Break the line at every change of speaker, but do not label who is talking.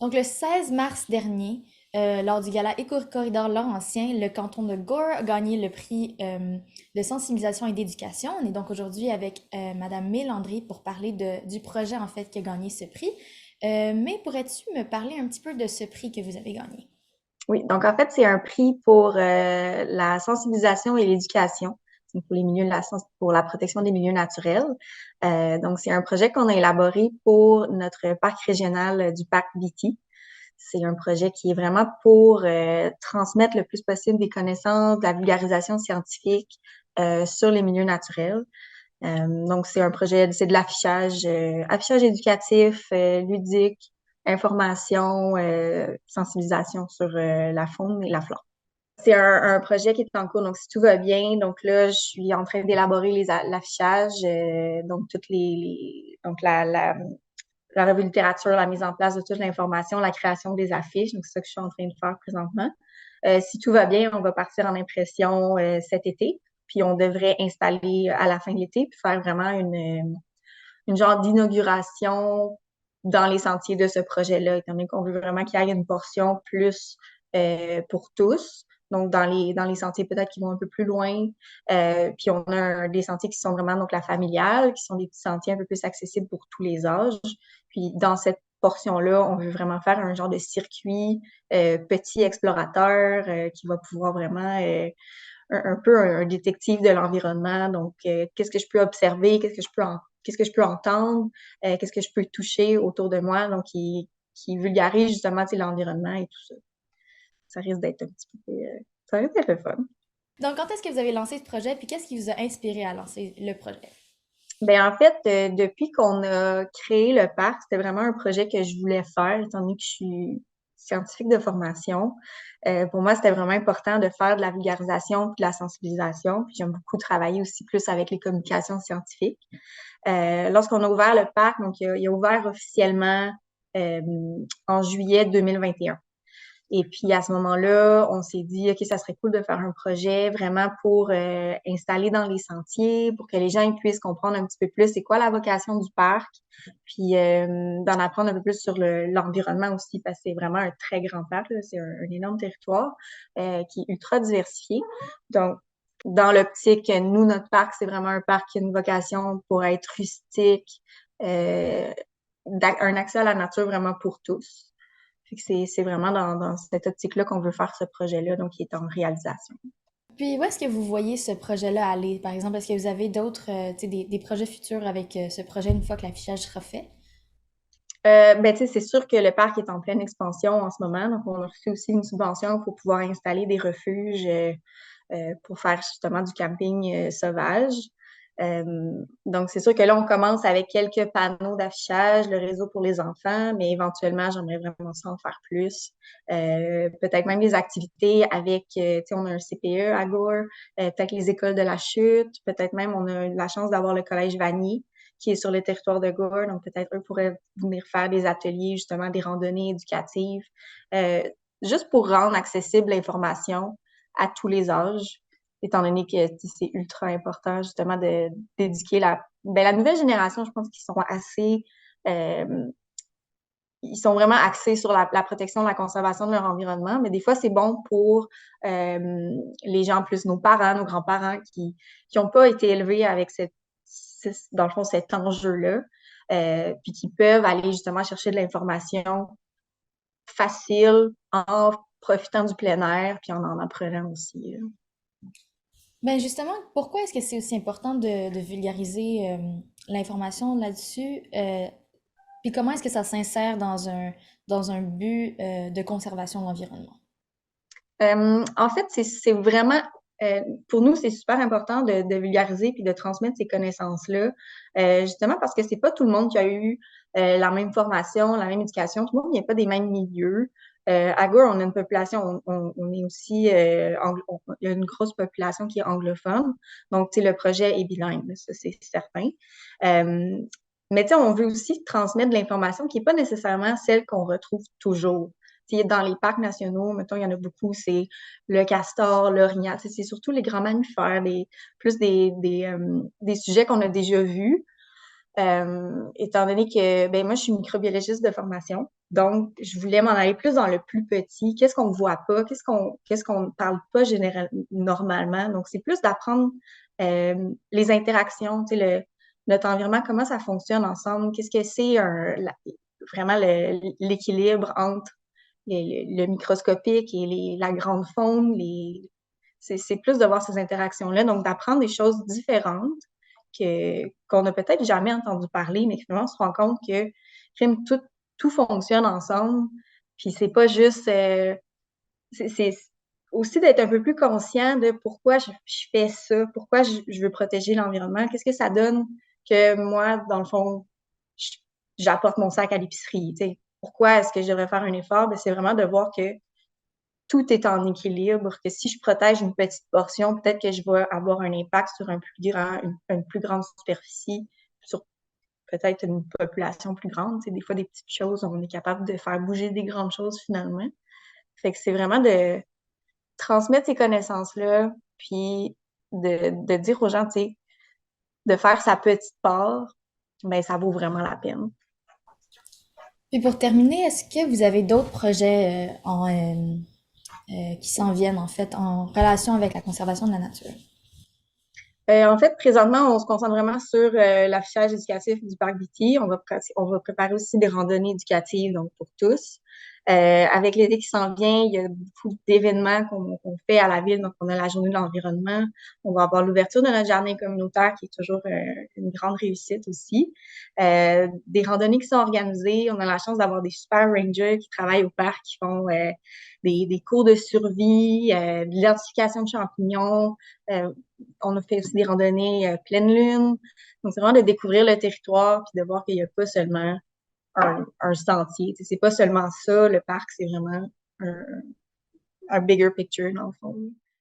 Donc, le 16 mars dernier, lors du gala Éco-Corridor Laurentien, le canton de Gore a gagné le prix de sensibilisation et d'éducation. On est donc aujourd'hui avec Madame Mélandry pour parler du projet en fait qui a gagné ce prix. Mais pourrais-tu me parler un petit peu de ce prix que vous avez gagné?
Oui, donc en fait, c'est un prix pour la sensibilisation et l'éducation, donc pour les pour la protection des milieux naturels. Donc, c'est un projet qu'on a élaboré pour notre parc régional du parc Viti. C'est un projet qui est vraiment pour transmettre le plus possible des connaissances, de la vulgarisation scientifique sur les milieux naturels. Donc, c'est un projet, c'est de l'affichage, affichage éducatif, ludique, information, sensibilisation sur la faune et la flore. C'est un projet qui est en cours, donc si tout va bien, donc là, je suis en train d'élaborer l'affichage, donc donc la revue littérature, la mise en place de toute l'information, la création des affiches, donc c'est ça que je suis en train de faire présentement. Si tout va bien, on va partir en impression cet été, puis on devrait installer à la fin de l'été, puis faire vraiment une genre d'inauguration dans les sentiers de ce projet-là, étant donné qu'on veut vraiment qu'il y ait une portion plus pour tous. Donc, dans les sentiers peut-être qui vont un peu plus loin. Puis, on a des sentiers qui sont vraiment donc la familiale, qui sont des petits sentiers un peu plus accessibles pour tous les âges. Puis, dans cette portion-là, on veut vraiment faire un genre de circuit petit explorateur qui va pouvoir vraiment un peu un détective de l'environnement. Donc, qu'est-ce que je peux observer, qu'est-ce que je peux entendre, qu'est-ce que je peux toucher autour de moi. Donc, qui vulgarise justement l'environnement et tout ça. Ça risque d'être un petit peu, ça risque d'être le fun.
Donc, quand est-ce que vous avez lancé ce projet, puis qu'est-ce qui vous a inspiré à lancer le projet?
Ben en fait, depuis qu'on a créé le parc, c'était vraiment un projet que je voulais faire, étant donné que je suis scientifique de formation. Pour moi, c'était vraiment important de faire de la vulgarisation puis de la sensibilisation. Puis j'aime beaucoup travailler aussi plus avec les communications scientifiques. Lorsqu'on a ouvert le parc, donc il a ouvert officiellement euh, en juillet 2021. Et puis à ce moment-là, on s'est dit, OK, ça serait cool de faire un projet vraiment pour installer dans les sentiers, pour que les gens ils puissent comprendre un petit peu plus c'est quoi la vocation du parc, puis d'en apprendre un peu plus sur l'environnement aussi, parce que c'est vraiment un très grand parc, là. C'est un énorme territoire qui est ultra diversifié. Donc, dans l'optique, nous, notre parc, c'est vraiment un parc qui a une vocation pour être rustique, euh, un accès à la nature vraiment pour tous. Fait que c'est vraiment dans cette optique-là qu'on veut faire ce projet-là, donc qui est en réalisation.
Puis où est-ce que vous voyez ce projet-là aller? Par exemple, est-ce que vous avez d'autres, tu sais, des projets futurs avec ce projet une fois que l'affichage sera fait?
Ben, tu sais, c'est sûr que le parc est en pleine expansion en ce moment, donc on a reçu aussi une subvention pour pouvoir installer des refuges pour faire justement du camping sauvage. Euh, donc, c'est sûr que là, on commence avec quelques panneaux d'affichage, le réseau pour les enfants, mais éventuellement, j'aimerais vraiment ça en faire plus. Peut-être même des activités avec, tu sais, on a un CPE à Gore, peut-être les écoles de la chute, peut-être même on a la chance d'avoir le collège Vanier qui est sur le territoire de Gore, donc peut-être eux pourraient venir faire des ateliers, justement, des randonnées éducatives, euh, juste pour rendre accessible l'information à tous les âges, étant donné que c'est ultra important justement d'éduquer la nouvelle génération. Je pense qu'ils sont assez, euh, ils sont vraiment axés sur la protection, la conservation de leur environnement, mais des fois c'est bon pour les gens plus nos parents, nos grands-parents qui n'ont pas été élevés avec dans le fond cet enjeu-là, puis qui peuvent aller justement chercher de l'information facile en profitant du plein air, puis en apprenant aussi.
Ben justement, pourquoi est-ce que c'est aussi important de vulgariser l'information là-dessus? Puis comment est-ce que ça s'insère dans un but de conservation de l'environnement?
En fait, c'est vraiment, pour nous, c'est super important de vulgariser puis de transmettre ces connaissances-là, justement parce que c'est pas tout le monde qui a eu la même formation, la même éducation. Tout le monde vient pas des mêmes milieux. À Gore, on a une population, on est aussi, il y a une grosse population qui est anglophone. Donc, tu sais, le projet est bilingue, là, ça, c'est certain. Euh, mais tu sais, on veut aussi transmettre de l'information qui n'est pas nécessairement celle qu'on retrouve toujours. T'sais, dans les parcs nationaux, mettons, il y en a beaucoup, c'est le castor, l'orignal. C'est surtout les grands mammifères, plus des sujets qu'on a déjà vus. étant donné que ben moi je suis microbiologiste de formation, donc je voulais m'en aller plus dans le plus petit. Qu'est-ce qu'on ne voit pas, qu'est-ce qu'on ne parle pas normalement. Donc c'est plus d'apprendre les interactions, tu sais, notre environnement, comment ça fonctionne ensemble, qu'est-ce que c'est vraiment l'équilibre entre le microscopique et la grande faune. C'est plus de voir ces interactions-là, donc d'apprendre des choses différentes qu'on n'a peut-être jamais entendu parler, mais finalement, on se rend compte que tout fonctionne ensemble. Puis c'est pas juste... c'est aussi d'être un peu plus conscient de pourquoi je fais ça, pourquoi je veux protéger l'environnement, qu'est-ce que ça donne que moi, dans le fond, je- j'apporte mon sac à l'épicerie. Tu sais. Pourquoi est-ce que je devrais faire un effort? Ben, c'est vraiment de voir que tout est en équilibre, que si je protège une petite portion, peut-être que je vais avoir un impact sur une plus grande superficie, sur peut-être une population plus grande. C'est des fois des petites choses, on est capable de faire bouger des grandes choses finalement. Fait que c'est vraiment de transmettre ces connaissances-là, puis de dire aux gens, tu sais, de faire sa petite part, ben ça vaut vraiment la peine.
Puis pour terminer, est-ce que vous avez d'autres projets qui s'en viennent en fait en relation avec la conservation de la nature?
En fait, présentement, on se concentre vraiment sur l'affichage éducatif du parc Viti. On va préparer aussi des randonnées éducatives, donc pour tous. Avec l'été qui s'en vient, il y a beaucoup d'événements qu'on fait à la ville. Donc, on a la journée de l'environnement. On va avoir l'ouverture de notre jardin communautaire, qui est toujours une grande réussite aussi. Des randonnées qui sont organisées. On a la chance d'avoir des super rangers qui travaillent au parc, qui font des cours de survie, de l'identification de champignons. Euh, on a fait aussi des randonnées pleine lune. Donc, c'est vraiment de découvrir le territoire puis de voir qu'il n'y a pas seulement un sentier. C'est pas seulement ça, le parc, c'est vraiment un bigger picture, dans le fond.